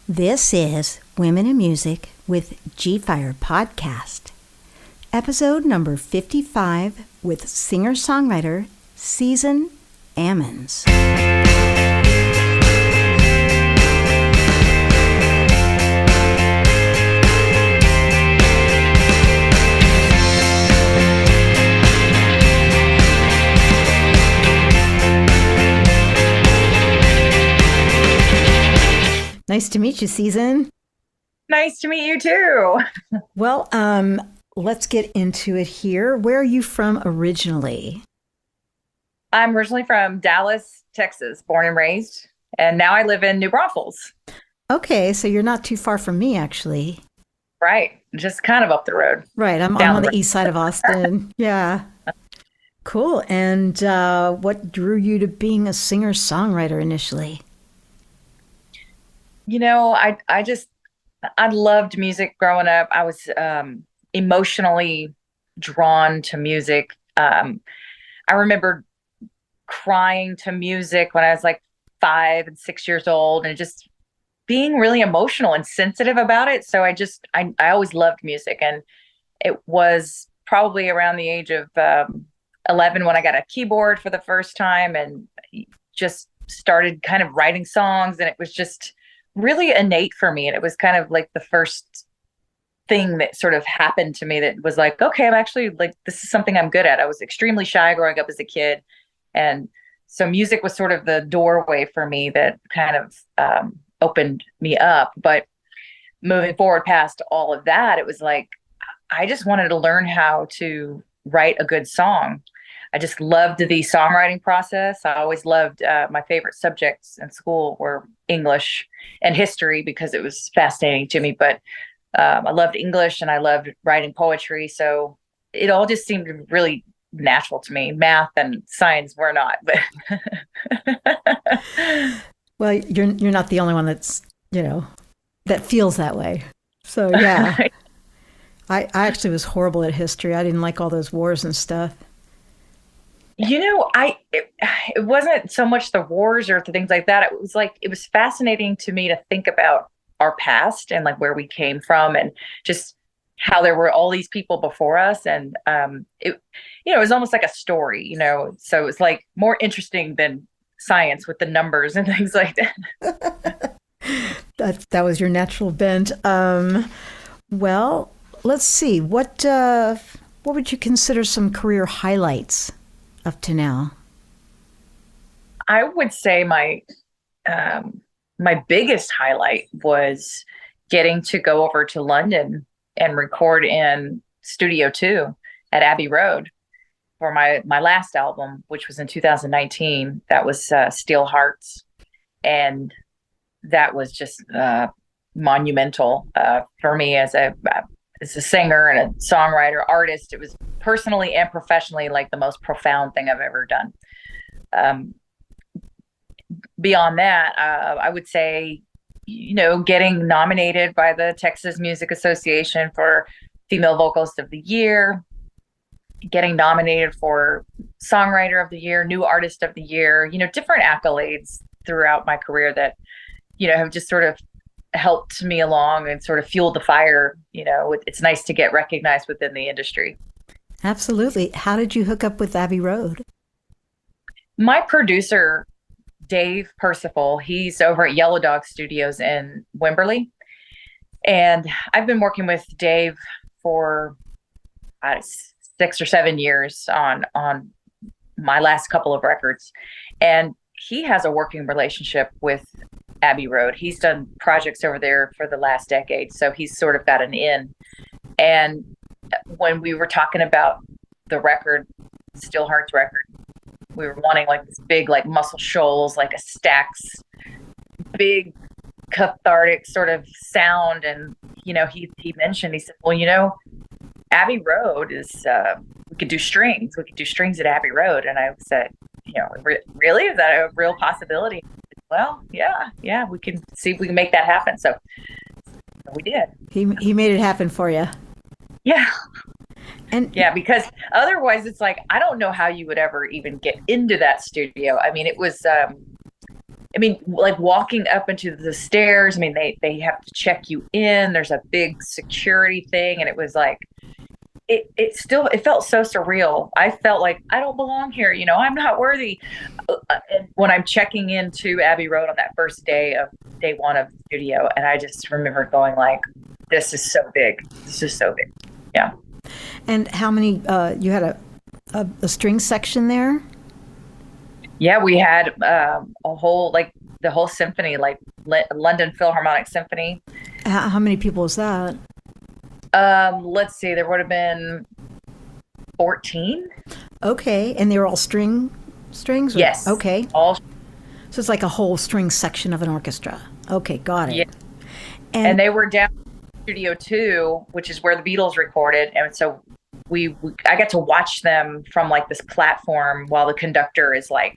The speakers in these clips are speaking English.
This is Women in Music with Gfire podcast, episode number 55 with singer-songwriter Season Ammons. Nice to meet you, Season. Nice to meet you too. Well, let's get into it here. Where are you from originally? I'm originally from Dallas, Texas, born and raised, and now I live in New Braunfels. Okay, so you're not too far from me, actually. Right, just kind of up the road. Right, I'm on the east side of Austin. Yeah. Cool. And what drew you to being a singer-songwriter initially? You know, I loved music growing up. I was emotionally drawn to music. I remember crying to music when I was like 5 and 6 years old, and just being really emotional and sensitive about it. So I always loved music, and it was probably around the age of 11 when I got a keyboard for the first time, and just started kind of writing songs, and it was just really innate for me. And it was kind of like the first thing that sort of happened to me that was like, okay, I'm actually like, this is something I'm good at. I was extremely shy growing up as a kid. And so music was sort of the doorway for me that kind of opened me up. But moving forward past all of that, it was like, I just wanted to learn how to write a good song. I just loved the songwriting process. I always loved my favorite subjects in school were English and history because it was fascinating to me. But I loved English and I loved writing poetry. So it all just seemed really natural to me. Math and science were not. But Well, you're not the only one that's, that feels that way. So yeah, I actually was horrible at history. I didn't like all those wars and stuff. You know, it wasn't so much the wars or the things like that. It was like, it was fascinating to me to think about our past and like where we came from and just how there were all these people before us. And it was almost like a story, so it was like more interesting than science with the numbers and things like that. That was your natural bent. Well, let's see. What would you consider some career highlights up to now? I would say my biggest highlight was getting to go over to London and record in Studio 2 at Abbey Road for my last album, which was in 2019. That was Steel Hearts. And that was just monumental for me as a singer and a songwriter, artist. It was personally and professionally like the most profound thing I've ever done. Beyond that, I would say, getting nominated by the Texas Music Association for Female Vocalist of the Year, getting nominated for Songwriter of the Year, New Artist of the Year, different accolades throughout my career that, have just sort of helped me along and sort of fueled the fire. It's nice to get recognized within the industry. Absolutely. How did you hook up with Abbey Road? My producer, Dave Percival, he's over at Yellow Dog Studios in Wimberley. And I've been working with Dave for 6 or 7 years on my last couple of records. And he has a working relationship with Abbey Road. He's done projects over there for the last decade. So he's sort of got an in. And when we were talking about the record, Steel Hearts record, we were wanting like this big, like Muscle Shoals, like a Stax, big cathartic sort of sound. And, he mentioned, he said, well, Abbey Road is, we could do strings. We could do strings at Abbey Road. And I said, really? Is that a real possibility? Well, yeah, we can see if we can make that happen. So we did. He made it happen for you. Yeah. And yeah, because otherwise it's like, I don't know how you would ever even get into that studio. I mean, it was I mean, like walking up into the stairs, I mean, they have to check you in. There's a big security thing. And it was like, it felt so surreal. I felt like I don't belong here. I'm not worthy. And when I'm checking into Abbey Road on that first day one of the studio, and I just remember going like, this is so big. This is so big. Yeah. And how many, you had a string section there? Yeah, we had a whole, like the whole symphony, like London Philharmonic Symphony. How many people was that? Let's see, there would have been 14. Okay, and they were all strings? Yes. Okay. All. So it's like a whole string section of an orchestra. Okay, got it. Yeah. And they were down in Studio 2, which is where the Beatles recorded. And so I got to watch them from like this platform while the conductor is like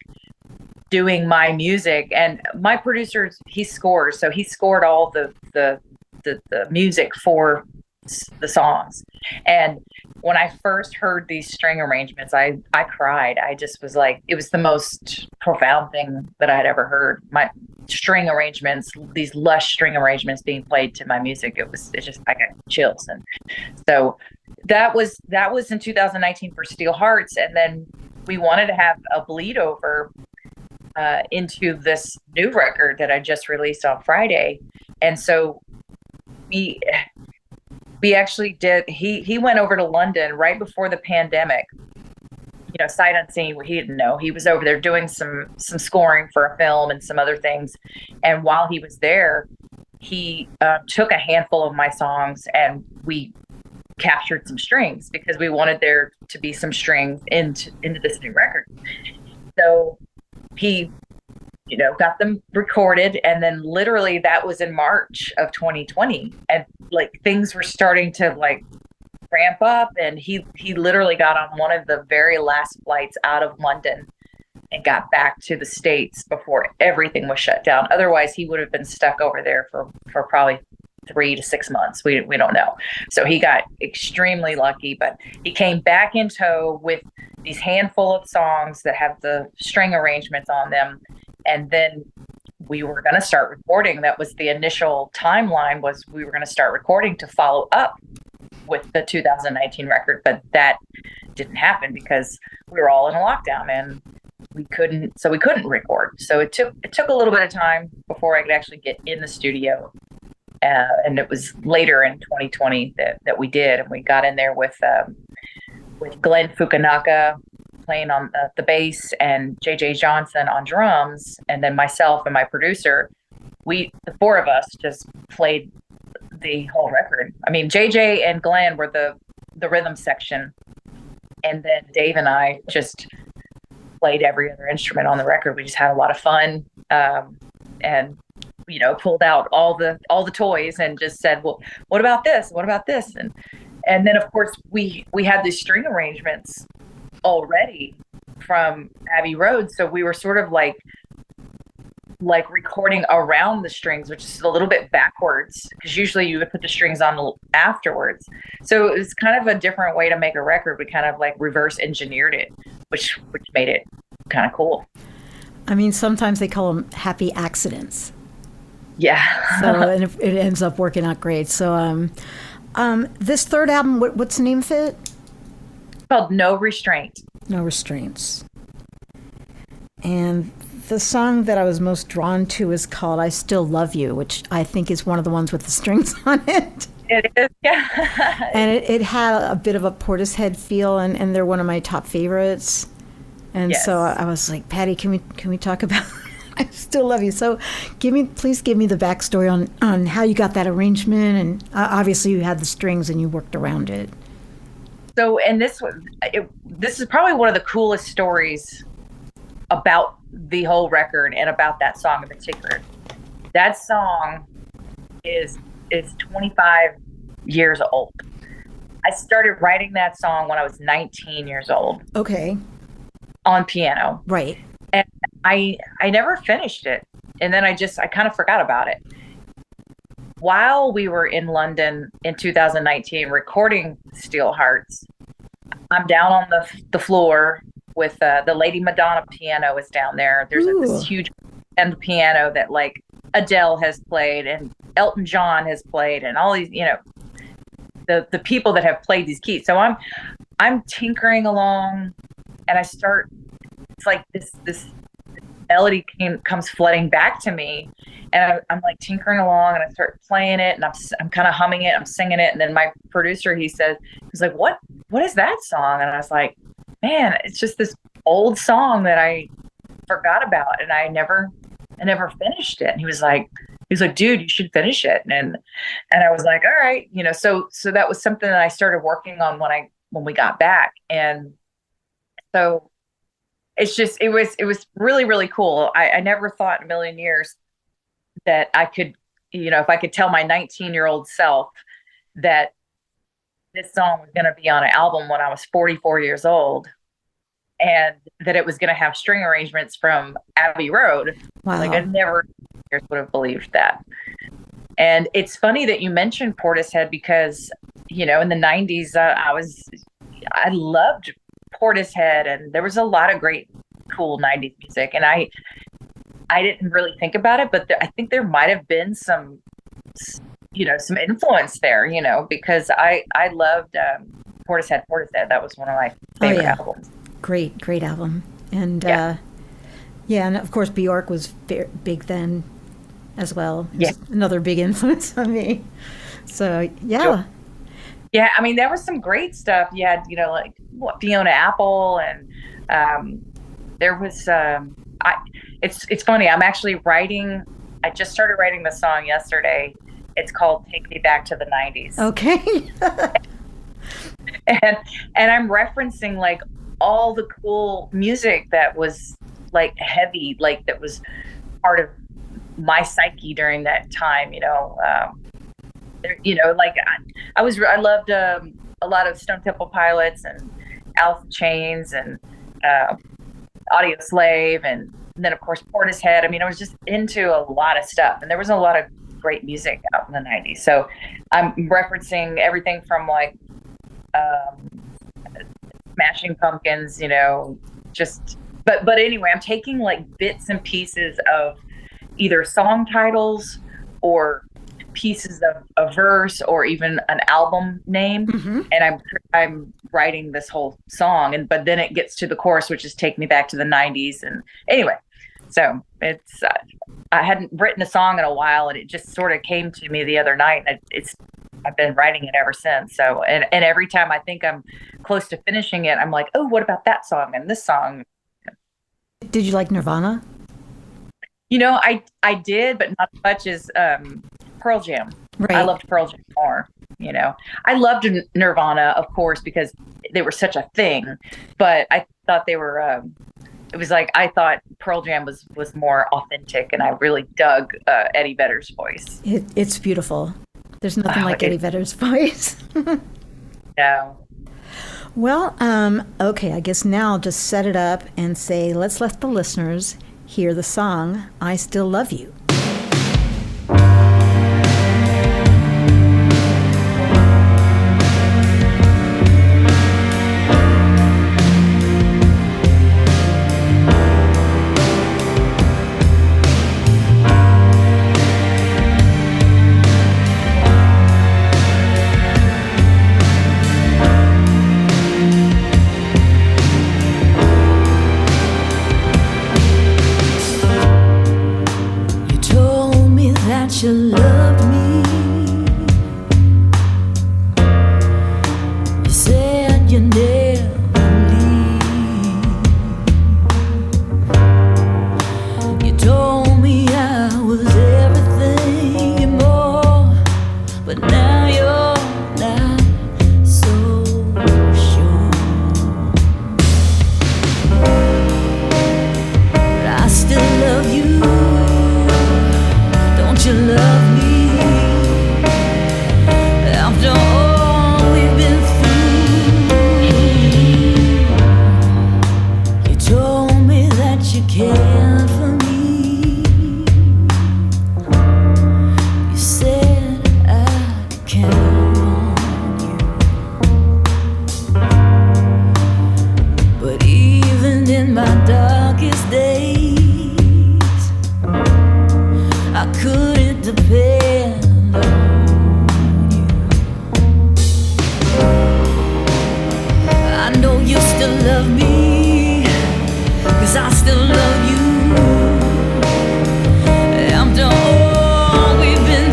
doing my music. And my producer, he scores. So he scored all the music for the songs. And when I first heard these string arrangements, I cried. I just was like, it was the most profound thing that I had ever heard. My string arrangements, these lush string arrangements being played to my music, it just, I got chills. And so that was in 2019 for Steel Hearts. And then we wanted to have a bleed over into this new record that I just released on Friday. And so we actually did, he went over to London right before the pandemic, sight unseen. He didn't know he was over there doing some scoring for a film and some other things. And while he was there, he took a handful of my songs and we captured some strings because we wanted there to be some strings into this new record. So he got them recorded, and then literally that was in March of 2020, and like things were starting to like ramp up, and he literally got on one of the very last flights out of London and got back to the States before everything was shut down. Otherwise he would have been stuck over there for probably 3 to 6 months. We don't know. So he got extremely lucky, but he came back in tow with these handful of songs that have the string arrangements on them. And then we were going to start recording. That was the initial timeline, was we were going to start recording to follow up with the 2019 record. But that didn't happen because we were all in a lockdown and we couldn't record. So it took a little bit of time before I could actually get in the studio. And it was later in 2020 that we did. And we got in there with Glenn Fukunaga playing on the bass and JJ Johnson on drums, and then myself and my producer. The four of us just played the whole record. I mean, JJ and Glenn were the rhythm section, and then Dave and I just played every other instrument on the record. We just had a lot of fun, and pulled out all the toys and just said, well, what about this? What about this? And then of course we had these string arrangements already from Abbey Road. So we were sort of like recording around the strings, which is a little bit backwards because usually you would put the strings on afterwards. So it was kind of a different way to make a record. We kind of like reverse engineered it, which made it kind of cool. I mean, sometimes they call them happy accidents. Yeah. So and it ends up working out great. So this third album, what's the name of it? It's called No Restraint. No Restraints. And the song that I was most drawn to is called I Still Love You, which I think is one of the ones with the strings on it. It is, yeah. And it had a bit of a Portishead feel, and they're one of my top favorites. And yes. So I was like, Patty, can we talk about I Still Love You? So please give me the backstory on how you got that arrangement, and obviously you had the strings and you worked around it. So, and this is probably one of the coolest stories about the whole record and about that song in particular. That song is 25 years old. I started writing that song when I was 19 years old. Okay. On piano. Right. And I never finished it. And then I kind of forgot about it. While we were in London in 2019 recording Steel Hearts, I'm down on the floor with the Lady Madonna piano is down there. There's this huge and the piano that like Adele has played and Elton John has played and all these, the people that have played these keys. So I'm tinkering along, and I start. It's like this melody comes flooding back to me, and I'm like tinkering along, and I start playing it, and I'm kind of humming it, I'm singing it, and then my producer he's like, what is that song? And I was like, man, it's just this old song that I forgot about, and I never finished it. And he was like, dude, you should finish it. And I was like, all right, so that was something that I started working on when we got back. And so it was really, really cool. I never thought in a million years that I could, if I could tell my 19-year-old self that this song was going to be on an album when I was 44 years old, and that it was going to have string arrangements from Abbey Road. Wow. Like I never would have believed that. And it's funny that you mentioned Portishead because, in the 90s, I loved Portishead, and there was a lot of great, cool 90s music. And I didn't really think about it, but I think there might have been some influence there, because I loved Portishead. That was one of my favorite albums. Great album. And and of course Bjork was big then as well. Yeah, another big influence on me. So Sure. Yeah, I mean there was some great stuff. You had like Fiona Apple, and there was it's funny. I'm actually writing. I just started writing the song yesterday. It's called "Take Me Back to the '90s." Okay. and I'm referencing like all the cool music that was like heavy, like that was part of my psyche during that time, like I loved a lot of Stone Temple Pilots and Alice in Chains and Audio Slave, and then of course Portishead. I mean, I was just into a lot of stuff, and there was a lot of great music out in the 90s. So I'm referencing everything from like Smashing Pumpkins, but anyway, I'm taking like bits and pieces of either song titles or pieces of a verse or even an album name, and I'm writing this whole song, but then it gets to the chorus, which is "Take Me Back to the '90s." And anyway, so it's I hadn't written a song in a while, and it just sort of came to me the other night, and I've been writing it ever since. So, and every time I think I'm close to finishing it, I'm like, oh, what about that song and this song? Did you like Nirvana? I did, but not as much as Pearl Jam. Right. I loved Pearl Jam more. I loved Nirvana, of course, because they were such a thing. But I thought they were. It was like I thought Pearl Jam was more authentic, and I really dug Eddie Vedder's voice. It's beautiful. There's nothing like Eddie Vedder's voice. No. Well, okay, I guess now I'll just set it up and say, let's let the listeners hear the song, "I Still Love You." You loved me. You said you never leave. You told me I was everything and more, but now you're not so sure. But I still love you. You love me after all we've been through. You told me that you cared for me. You said I could count on you. But even in my darkest days, depend on you. I know you still love me, 'cause I still love you. After all we've been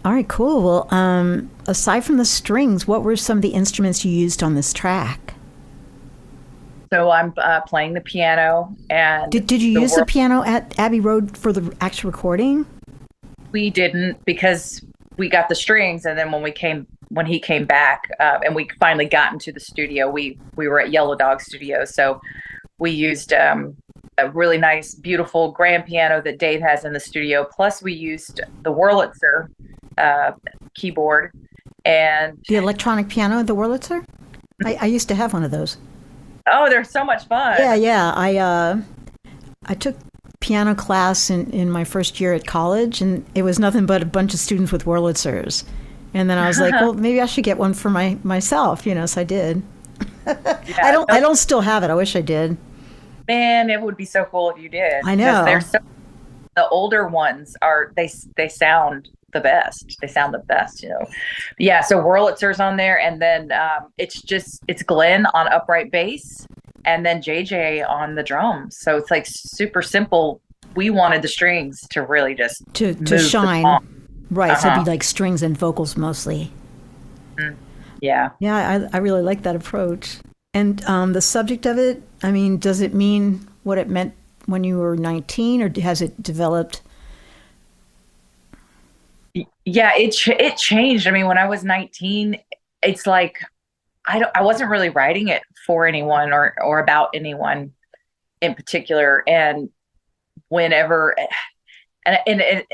All right, cool. Well, aside from the strings, what were some of the instruments you used on this track? So I'm playing the piano, and Did you use the piano at Abbey Road for the actual recording? we didn't, because we got the strings, and then when he came back, and we finally got into the studio, we were at Yellow Dog Studio, so we used a really nice, beautiful grand piano that Dave has in the studio. Plus, we used the Wurlitzer keyboard and The electronic piano, the Wurlitzer? I used to have one of those. oh, they're so much fun. Yeah. I took piano class in my first year at college, and it was nothing but a bunch of students with Wurlitzers. And then I was like, well, maybe I should get one for myself, so I did. Yeah, I don't still have it. I wish I did. man, it would be so cool if you did. I know. The older ones they sound the best. They sound the best. Yeah, so Wurlitzer's on there, and then it's Glenn on upright bass, and then JJ on the drums. So it's like super simple. We wanted the strings to really just to move shine. Right, so it'd be like strings and vocals mostly. Yeah. Yeah, I really like that approach. And the subject of it, I mean, does it mean what it meant when you were 19, or has it developed? Yeah, it changed. I mean, when I was 19, it's like I wasn't really writing it for anyone or about anyone in particular. And whenever, and it,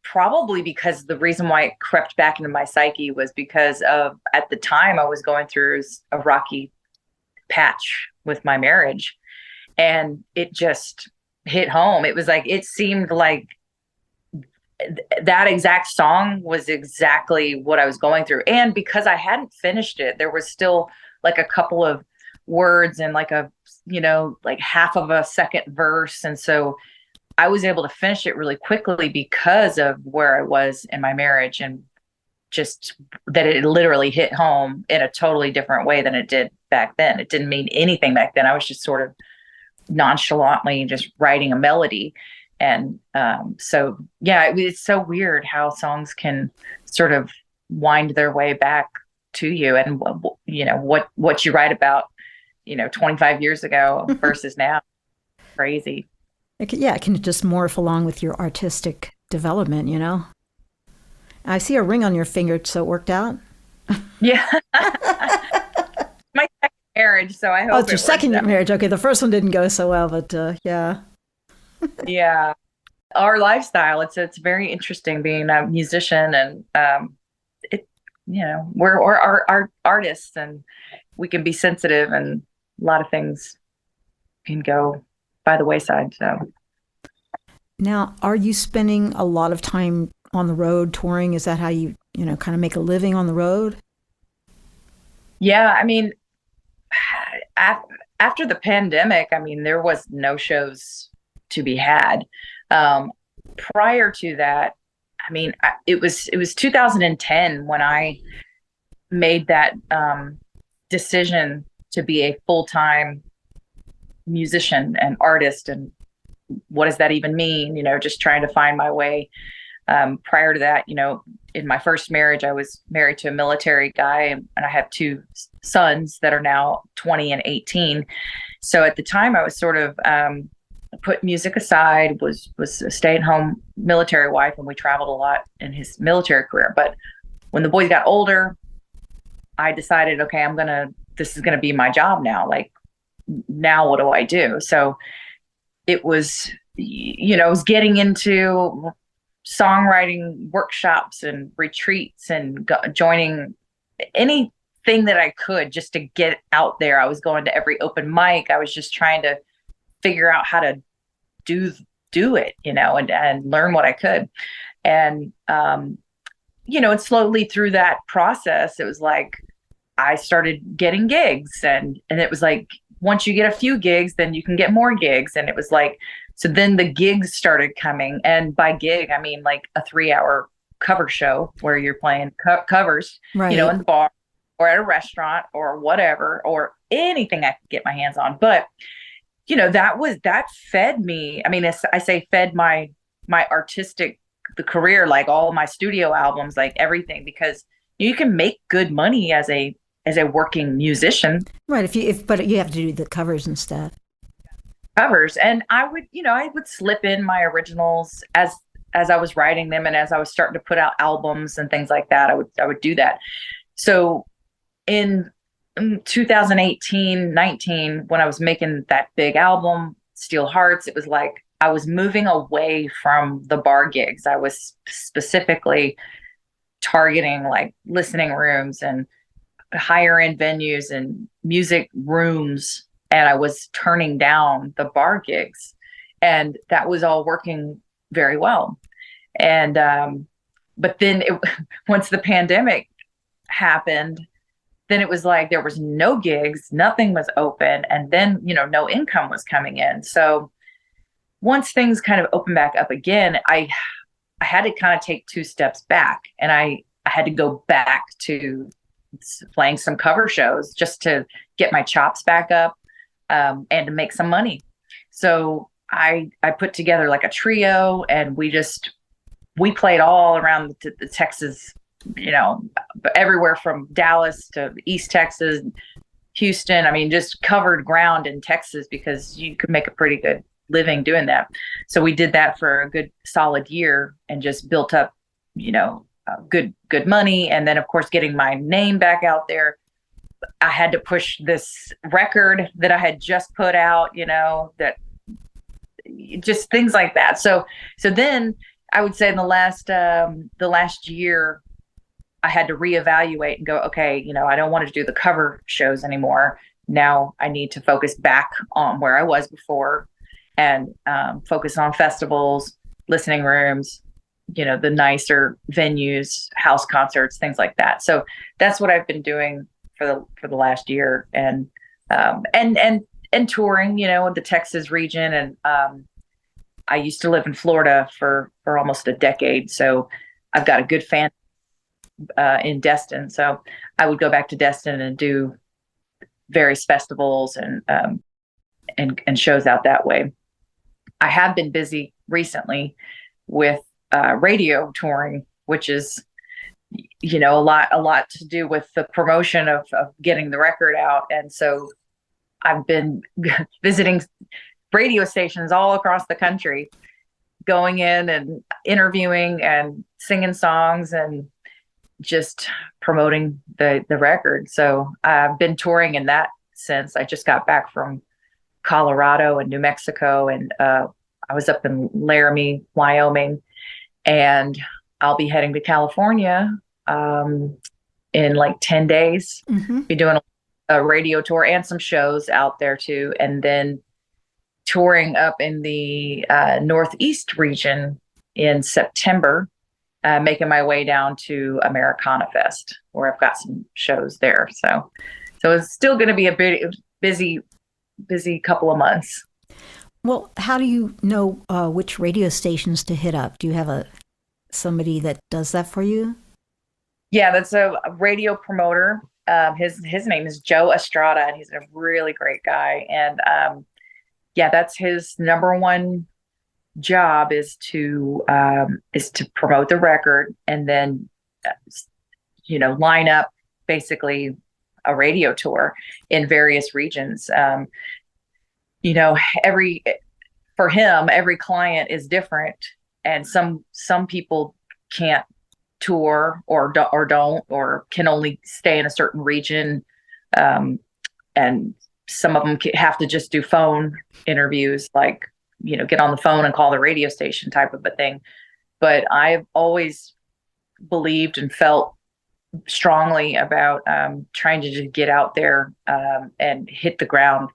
probably because the reason why it crept back into my psyche was because of, at the time, I was going through a rocky patch with my marriage, and it just hit home. It was like, it seemed like that exact song was exactly what I was going through. And because I hadn't finished it, there was still like a couple of words and like like half of a second verse. And so I was able to finish it really quickly because of where I was in my marriage, and just that it literally hit home in a totally different way than it did back then. It didn't mean anything back then. I was just sort of nonchalantly just writing a melody. And so, yeah, it's so weird how songs can sort of wind their way back to you, and what you write about, 25 years ago versus now. Crazy. It can just morph along with your artistic development, I see a ring on your finger, so it worked out. Yeah. My second marriage, so I hope. Oh, it's your second marriage. Okay, the first one didn't go so well, but yeah. Yeah. Our lifestyle, it's very interesting being a musician, and we're our artists, and we can be sensitive, and a lot of things can go by the wayside. So now, are you spending a lot of time on the road touring? Is that how you kind of make a living on the road? yeah, I mean, after the pandemic, I mean, there was no shows to be had. Um, Prior to that, I mean, it was 2010 when I made that decision to be a full-time musician and artist. And what does that even mean? Just trying to find my way. Prior to that, in my first marriage, I was married to a military guy, and I have two sons that are now 20 and 18. So at the time, I was sort of put music aside, was a stay-at-home military wife, and we traveled a lot in his military career. But when the boys got older, I decided, okay, this is gonna be my job now. Like, now what do I do? So it was, I was getting into songwriting workshops and retreats and joining anything that I could just to get out there. I was going to every open mic. I was just trying to figure out how to do it, and learn what I could. And, and slowly through that process, it was like, I started getting gigs, and it was like, once you get a few gigs, then you can get more gigs. And it was like, so then the gigs started coming. And by gig, I mean like a 3-hour cover show where you're playing covers, Right. In the bar or at a restaurant or whatever, or anything I could get my hands on. But, that fed me. I mean, I say fed my artistic, the career, like all my studio albums, like everything, because you can make good money as a working musician. Right. But you have to do the covers and stuff. Covers. And I would slip in my originals as I was writing them, and as I was starting to put out albums and things like that. I would do that. So in 2018, 19, when I was making that big album, Steel Hearts, it was like I was moving away from the bar gigs. I was specifically targeting like listening rooms and higher end venues and music rooms, and I was turning down the bar gigs, and that was all working very well. And but then once the pandemic happened, then it was like there was no gigs, nothing was open, and then no income was coming in. So once things kind of opened back up again, I had to kind of take 2 steps back, and I had to go back to playing some cover shows just to get my chops back up, and to make some money. So I put together like a trio, and we played all around the Texas, everywhere from Dallas to East Texas, Houston. I mean, just covered ground in Texas, because you could make a pretty good living doing that. So we did that for a good solid year and just built up, good money. And then of course, getting my name back out there, I had to push this record that I had just put out, that just things like that. So then I would say in the last year, I had to reevaluate and go, okay, I don't want to do the cover shows anymore. Now I need to focus back on where I was before, and focus on festivals, listening rooms, the nicer venues, house concerts, things like that. So that's what I've been doing for the last year, and touring, the Texas region. And I used to live in Florida for almost a decade, so I've got a good fan in Destin. So I would go back to Destin and do various festivals and shows out that way. I have been busy recently with radio touring, which is, a lot to do with the promotion of getting the record out. And so I've been visiting radio stations all across the country, going in and interviewing and singing songs and just promoting the record. So I've been touring in that sense. I just got back from Colorado and New Mexico, and I was up in Laramie, Wyoming, and I'll be heading to California in like 10 days. Mm-hmm. Be doing a radio tour and some shows out there too, and then touring up in the Northeast region in September, making my way down to Americana Fest, where I've got some shows there. So it's still going to be a busy, busy couple of months. Well, how do you know which radio stations to hit up? Do you have somebody that does that for you? Yeah, that's a radio promoter. His name is Joe Estrada, and he's a really great guy. And yeah, that's his number one job is to promote the record, and then line up basically a radio tour in various regions. For him, every client is different, and some people can't tour or don't or can only stay in a certain region, and some of them have to just do phone interviews, like get on the phone and call the radio station type of a thing. But I've always believed and felt strongly about trying to just get out there and hit the ground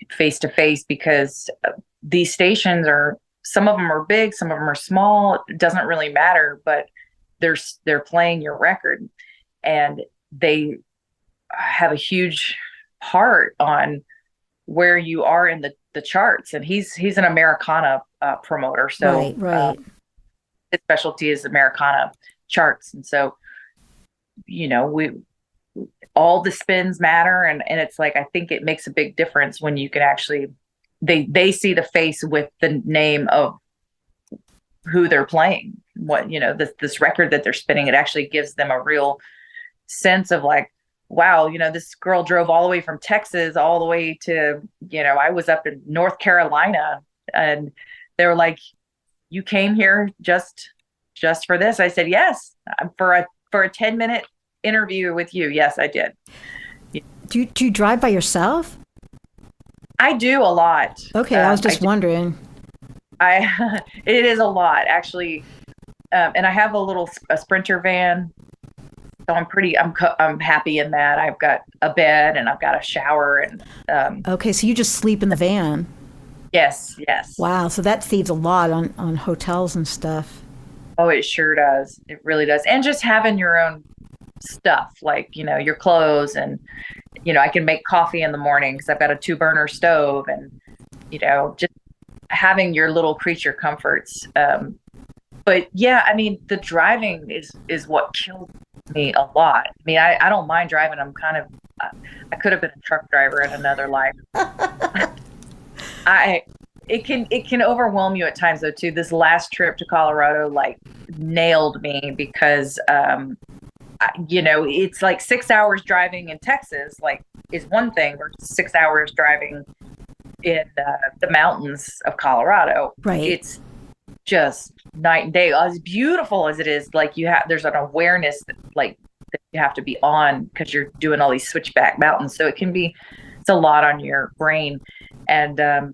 face to face, because these stations some of them are big, some of them are small. It doesn't really matter, but they're playing your record, and they have a huge part on where you are in the charts. And he's an Americana promoter, so right. His specialty is Americana charts, and so all the spins matter, and it's like, I think it makes a big difference when you can actually they see the face with the name of who they're playing. What this record that they're spinning, it actually gives them a real sense of like, wow, this girl drove all the way from Texas all the way to I was up in North Carolina, and they were like, you came here just for this? I said, yes, for a 10-minute interview with you. Yes, I did. Do you drive by yourself? I do a lot. Okay, I was just wondering. It is a lot, actually, and I have a Sprinter van, so I'm happy in that. I've got a bed and I've got a shower, and okay, so you just sleep in the van? Yes. Wow, so that saves a lot on hotels and stuff. Oh, it sure does. It really does. And just having your own stuff, like your clothes, and I can make coffee in the morning because I've got a 2-burner stove, and just having your little creature comforts. But yeah, I mean, the driving is what killed me a lot. I mean, I don't mind driving. I could have been a truck driver in another life. It can overwhelm you at times though too. This last trip to Colorado like nailed me, because it's like 6 hours driving in Texas like is one thing, versus 6 hours driving in the mountains of Colorado. Right. It's just night and day. As beautiful as it is, like there's an awareness that you have to be on, because you're doing all these switchback mountains. So it's a lot on your brain. And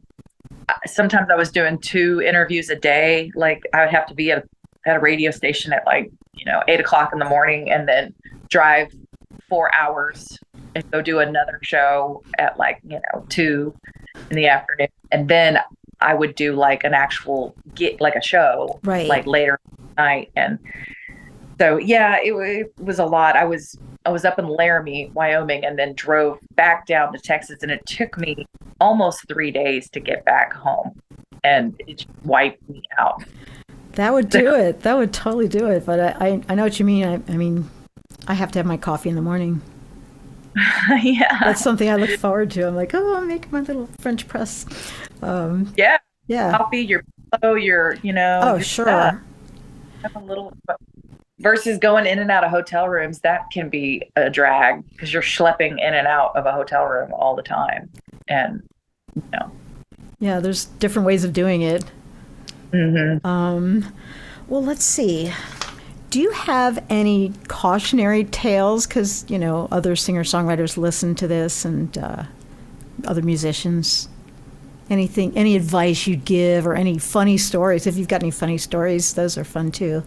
sometimes I was doing 2 interviews a day. Like I would have to be at a radio station at 8:00 in the morning, and then drive 4 hours and go do another show at 2 in the afternoon. And then I would do like an actual a show, right, like later at night. And so, yeah, it was a lot. I was up in Laramie, Wyoming, and then drove back down to Texas, and it took me almost 3 days to get back home, and it just wiped me out. That would do it. That would totally do it. But I know what you mean. I mean, I have to have my coffee in the morning. Yeah. That's something I look forward to. I'm like, I'll make my little French press. Yeah. Coffee, your Oh, your sure. Stuff. Have a little, versus going in and out of hotel rooms, that can be a drag, because you're schlepping in and out of a hotel room all the time. And, Yeah, there's different ways of doing it. Mm-hmm. Well, let's see. Do you have any cautionary tales? Because, other singer-songwriters listen to this, and other musicians. Any advice you'd give, or any funny stories? If you've got any funny stories, those are fun too.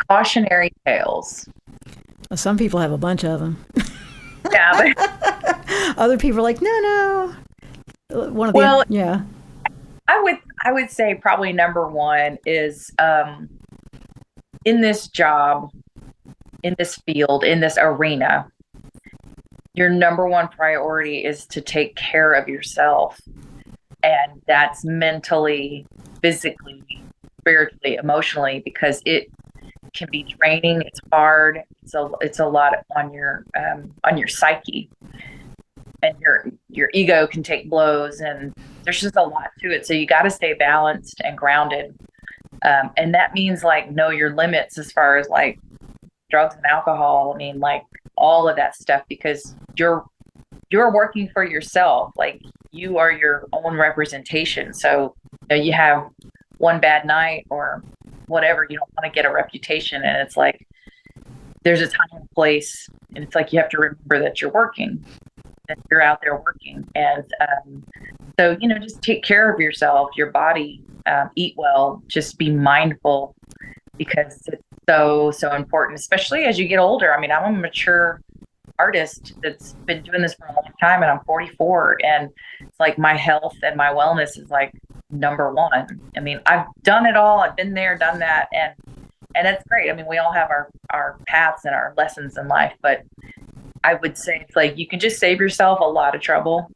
Cautionary tales. Well, some people have a bunch of them. Yeah. Other people are like, no. Yeah. I would say probably number one is in this job, in this field, in this arena, your number one priority is to take care of yourself. And that's mentally, physically, spiritually, emotionally, because it can be draining. It's hard. It's a lot on your psyche, and your ego can take blows, and there's just a lot to it. So you got to stay balanced and grounded, and that means like know your limits as far as like drugs and alcohol. I mean, like all of that stuff, because you're working for yourself. Like you are your own representation. So you have one bad night or whatever, you don't want to get a reputation. And it's like, there's a time and place. And it's like, you have to remember that you're working, that you're out there working. And so, just take care of yourself, your body, eat well, just be mindful, because it's so important, especially as you get older. I mean, I'm a mature artist that's been doing this for a long time, and I'm 44, and it's like my health and my wellness is like number one. I mean, I've done it all. I've been there, done that, and that's great. I mean, we all have our paths and our lessons in life, but I would say it's like you can just save yourself a lot of trouble,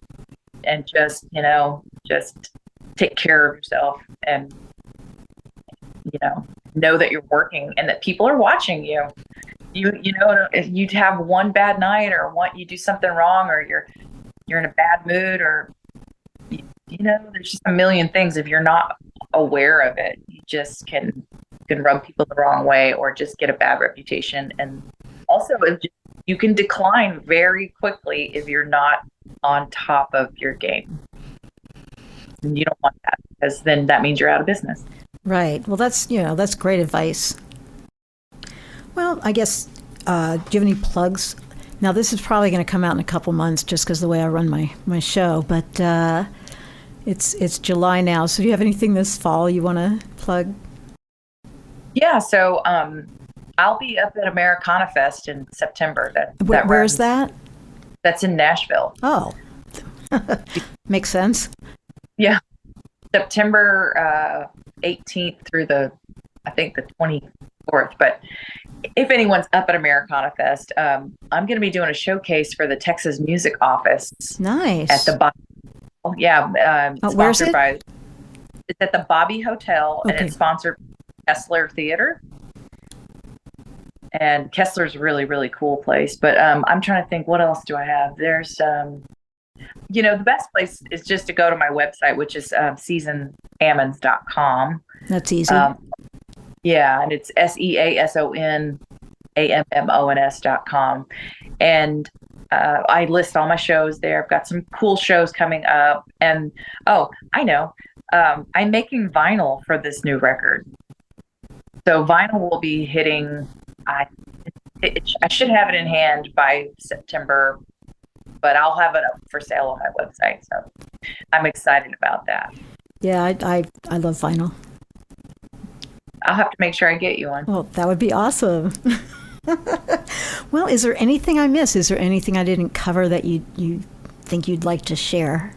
and just take care of yourself, and know that you're working and that people are watching you. If you have one bad night, or you do something wrong, or you're in a bad mood, or there's just a million things. If you're not aware of it, you just can rub people the wrong way, or just get a bad reputation. And also, you can decline very quickly if you're not on top of your game. And you don't want that, because then that means you're out of business. Right. Well, that's great advice. Well, I guess, do you have any plugs? Now, this is probably going to come out in a couple months just because of the way I run my show, but it's July now. So do you have anything this fall you want to plug? Yeah. So I'll be up at Americana Fest in September. Where is that? That's in Nashville. Oh, makes sense. Yeah. September 18th through the 24th. But if anyone's up at Americana Fest, I'm going to be doing a showcase for the Texas Music Office. Nice. At the Bobby. Yeah. Where's it? It's at the Bobby Hotel, okay. And it's sponsored by Kessler Theater. And Kessler's a really, really cool place. But I'm trying to think, what else do I have? There's the best place is just to go to my website, which is seasonammons.com. That's easy. Yeah, and it's seasonammons.com. And I list all my shows there. I've got some cool shows coming up. And, I know, I'm making vinyl for this new record. So vinyl will be hitting, I should have it in hand by September, but I'll have it up for sale on my website. So I'm excited about that. Yeah, I love vinyl. I'll have to make sure I get you one. Well, that would be awesome. Well, is there anything I missed? Is there anything I didn't cover that you think you'd like to share?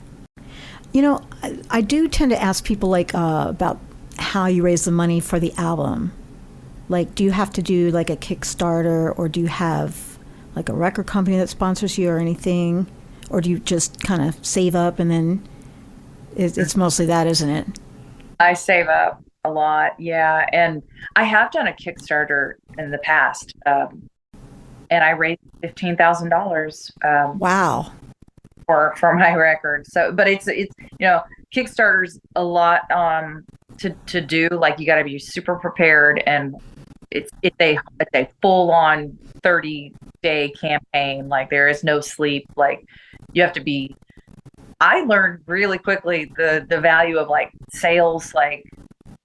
I do tend to ask people about how you raise the money for the album. Like, do you have to do like a Kickstarter, or do you have like a record company that sponsors you or anything? Or do you just kind of save up and then it's mostly that, isn't it? I save up a lot, yeah. And I have done a Kickstarter in the past, and I raised $15,000. Wow. For my record. So, but it's Kickstarter's a lot to do. Like, you got to be super prepared, and it's a full on 30-day campaign. Like, there is no sleep. Like, you have to be. I learned really quickly the value of like sales. Like,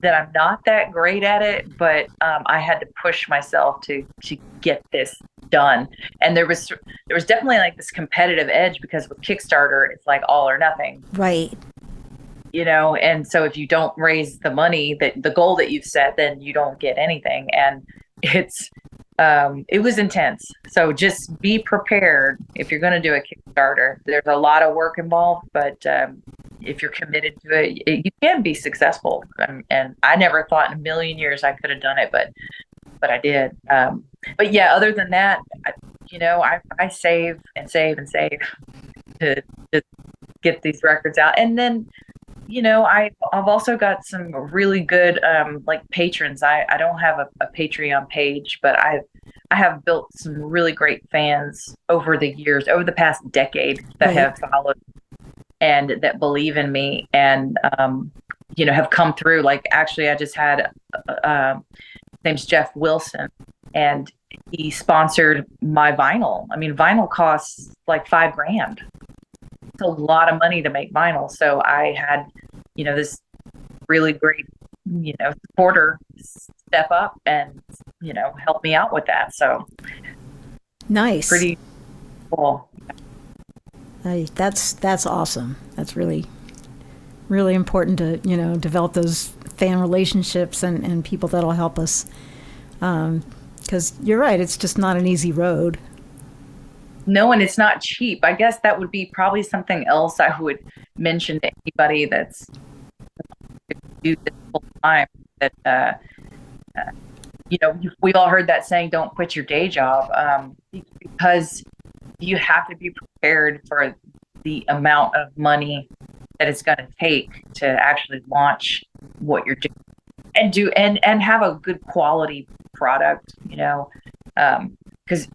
that I'm not that great at it, but I had to push myself to get this done. And there was definitely like this competitive edge, because with Kickstarter, it's like all or nothing. Right. And so if you don't raise the money, that the goal that you've set, then you don't get anything. And it was intense. So just be prepared if you're going to do a Kickstarter. There's a lot of work involved, but if you're committed to it, you can be successful. And I never thought in a million years I could have done it, but I did. but yeah, other than that, I save and save and save to just get these records out. And then, I've also got some really good like patrons. I don't have a Patreon page, but I have built some really great fans over the years, over the past decade, that Right. have followed and that believe in me, and have come through. Like, actually, I just had his name's Jeff Wilson, and he sponsored my vinyl. I mean, vinyl costs like $5,000. It's a lot of money to make vinyl. So I had, this really great, supporter step up and, help me out with that. So Nice. pretty cool. That's awesome. That's really, really important to, develop those fan relationships and people that'll help us. Because you're right, it's just not an easy road. No, and it's not cheap. I guess that would be probably something else I would mention to anybody that's do this full time. That we've all heard that saying, "Don't quit your day job," because you have to be prepared for the amount of money that it's going to take to actually launch what you're doing and have a good quality product. Because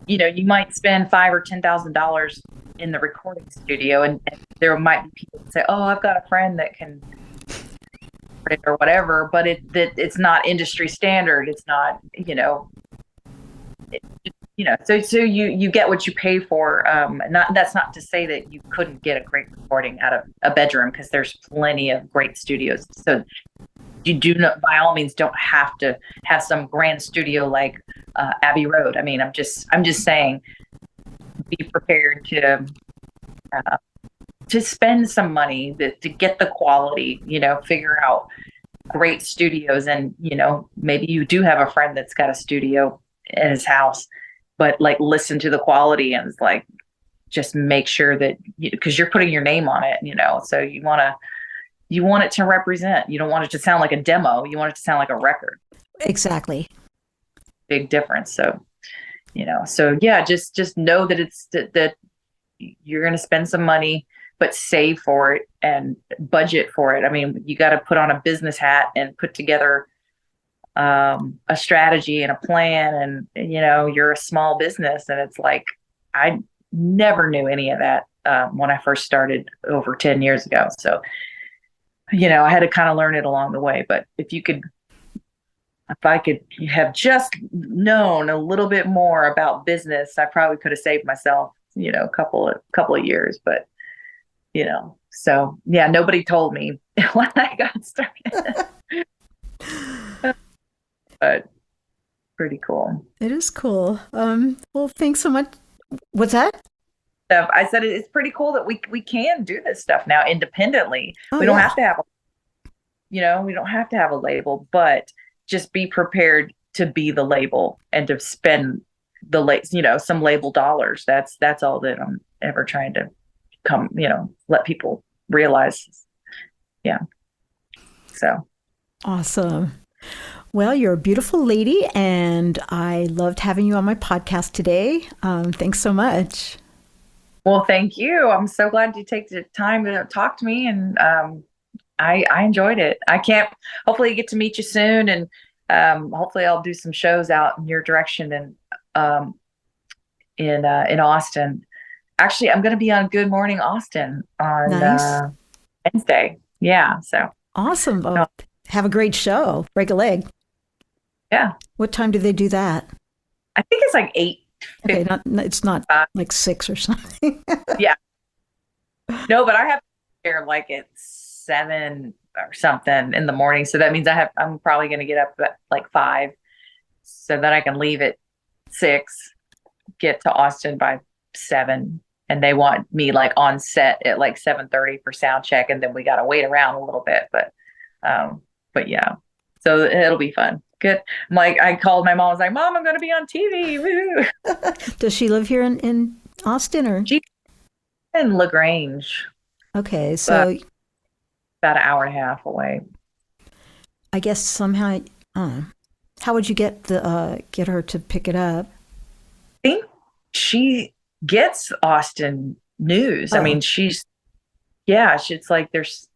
you might spend $5,000 or $10,000 in the recording studio, and there might be people that say, "Oh, I've got a friend that can," or whatever, but it's not industry standard. It's not, so you get what you pay for. That's not to say that you couldn't get a great recording out of a bedroom, because there's plenty of great studios. So you do not, by all means, don't have to have some grand studio like Abbey Road. I mean, I'm just saying, be prepared to spend some money to get the quality. Figure out great studios, and maybe you do have a friend that's got a studio in his house, but like, listen to the quality, and it's like, just make sure that, because you're putting your name on it, so you want it to represent. You don't want it to sound like a demo. You want it to sound like a record. Exactly. Big difference. So, so yeah, just know that it's that you're going to spend some money, but save for it and budget for it. I mean, you got to put on a business hat and put together a strategy and a plan. And, you're a small business, and it's like, I never knew any of that when I first started over 10 years ago. So, I had to kind of learn it along the way. But if I could have just known a little bit more about business, I probably could have saved myself, a couple of years. But, so yeah, nobody told me when I got started. But pretty cool. It is cool. Well, thanks so much. What's that? I said it's pretty cool that we can do this stuff now independently. Oh, we don't yeah. have to have, we don't have to have a label, but just be prepared to be the label and to spend some label dollars. That's all that I'm ever trying to let people realize. Yeah. So Awesome. Well, you're a beautiful lady, and I loved having you on my podcast today. Thanks so much. Well, thank you. I'm so glad you take the time to talk to me, and I enjoyed it. Hopefully get to meet you soon, and hopefully I'll do some shows out in your direction and in Austin. Actually, I'm going to be on Good Morning Austin on Nice. Wednesday. Yeah, so Awesome. Oh, have a great show. Break a leg. yeah, What time do they do that? I think it's like 8. Okay, it's not like 6 or something. Yeah. No, but I have to be here like at 7 or something in the morning. So that means I'm probably going to get up at like 5 so that I can leave at 6, get to Austin by 7. And they want me like on set at like 7:30 for sound check. And then we got to wait around a little bit, but yeah, so it'll be fun. Good. I called my mom. I was like, "Mom, I'm going to be on TV." Woo. Does she live here in Austin, or? She's in LaGrange, Okay, so about an hour and a half away. I guess somehow, How would you get her to pick it up? I think she gets Austin news. Oh. I mean, it's like there's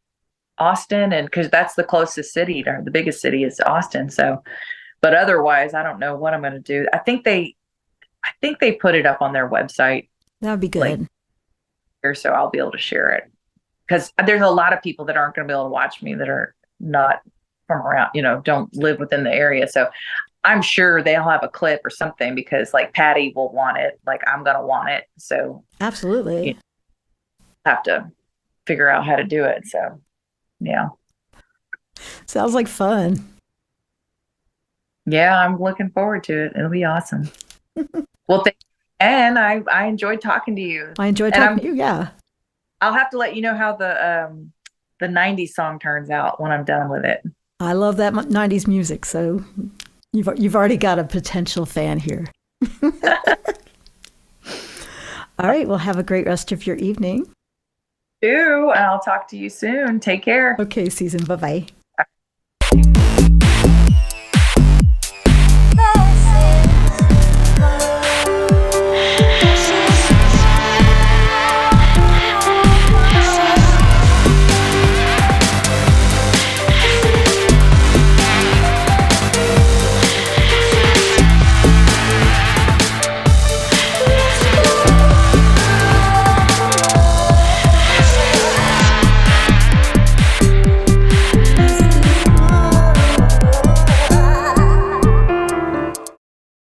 Austin, and because that's the closest city, or the biggest city is Austin. So, but otherwise, I don't know what I'm going to do. I think they put it up on their website. That would be good. So I'll be able to share it, because there's a lot of people that aren't going to be able to watch me that are not from around, don't live within the area. So I'm sure they'll have a clip or something, because like Patty will want it, like I'm going to want it. So absolutely, have to figure out how to do it. So yeah. Sounds like fun. Yeah, I'm looking forward to it. It'll be awesome. Well, and I enjoyed talking to you. I enjoyed talking to you. Yeah. I'll have to let you know how the 90s song turns out when I'm done with it. I love that 90s music, so you've already got a potential fan here. All right, well, have a great rest of your evening. You too, and I'll talk to you soon. Take care. Okay, Susan, bye-bye.